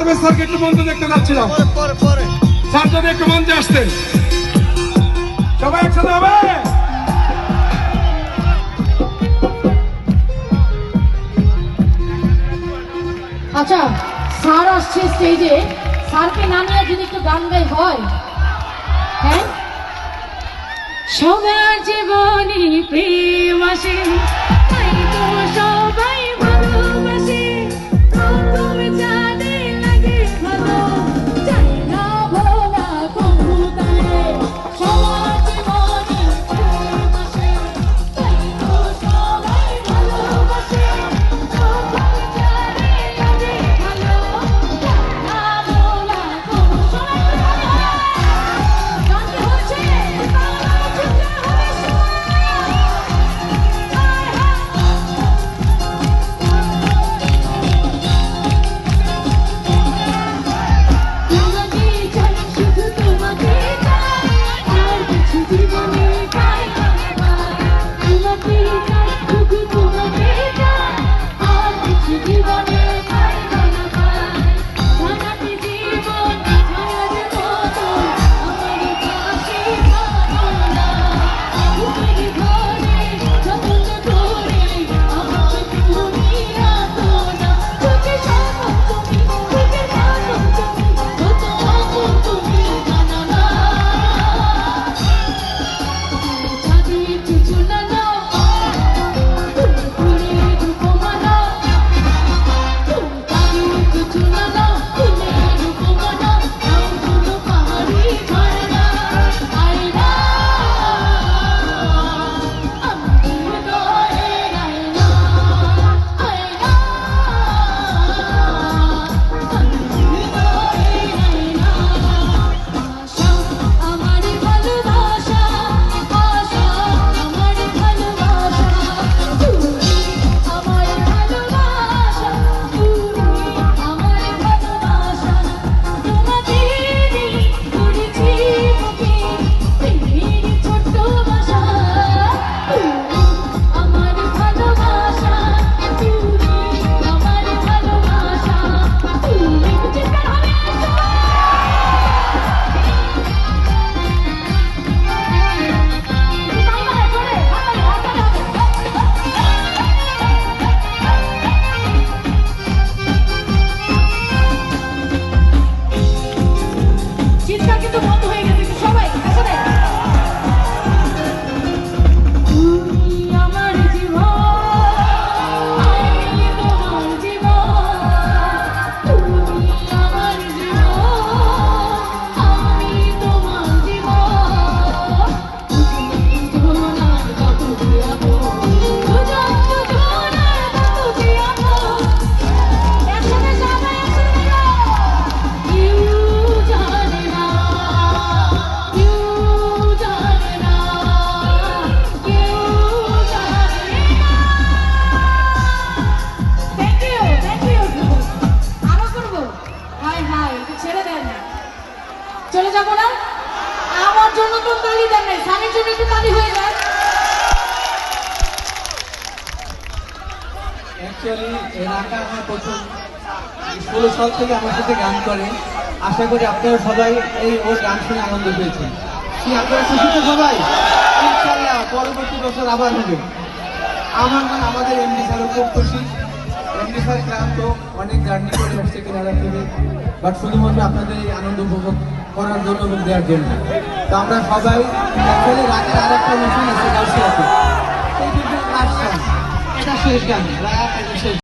পারভেজ স্যারকে একটু মঞ্চে দেখতে যাচ্ছিলাম। স্যার যদি একটু মঞ্চে আসতেন, সবাই একসাথে হবে। আচ্ছা, স্যার আসছে স্টেজে, স্যারকে নামিয়ে যদি একটু গান গাই হয়? হ্যাঁ, সবার জীবনে প্রেম আসে, তাই তো সবাই ভালোবাসে। প্রথম জানে লাগে ভালো, জানি না ভোলা কবুতরে। সবার জীবনে প্রেম আসে, তাই তো সবাই ভালোবাসে। প্রথম জানে লাগে ভালো, জানি না ভোলা কবুতরে। গানটি হচ্ছে চলে যাবো না? আমার জন্য তো তালি দেন নাই, স্বামীর জন্য একটু তালি হয়ে যায়। অ্যাকচুয়ালি রাকা আমার প্রথম 16 সাল থেকে আমার সাথে গান করে। আশা করি আপনারা সবাই ওর গান শুনে আনন্দ পেয়েছেন। কি আপনারা খুশি তো সবাই? ইনশাআল্লাহ পরবর্তী বছর আবার হবে। আমার গান আমাদের এমডি স্যারও খুব খুশি। এমডি স্যার ক্লান্ত, অনেক জার্নি করে আসছে কেনাডা থেকে, বাট শুধুমাত্র আপনাদের এই আনন্দ উপভোগ করার জন্য এবং দেওয়ার জন্য। তো আমরা সবাই অ্যাকচুয়ালি রাতের আর একটা অনুষ্ঠান আছে গার্লসিয়াতে, সেই কিন্তু লাস্ট গান, এটা শেষ গান, রাত শেষ।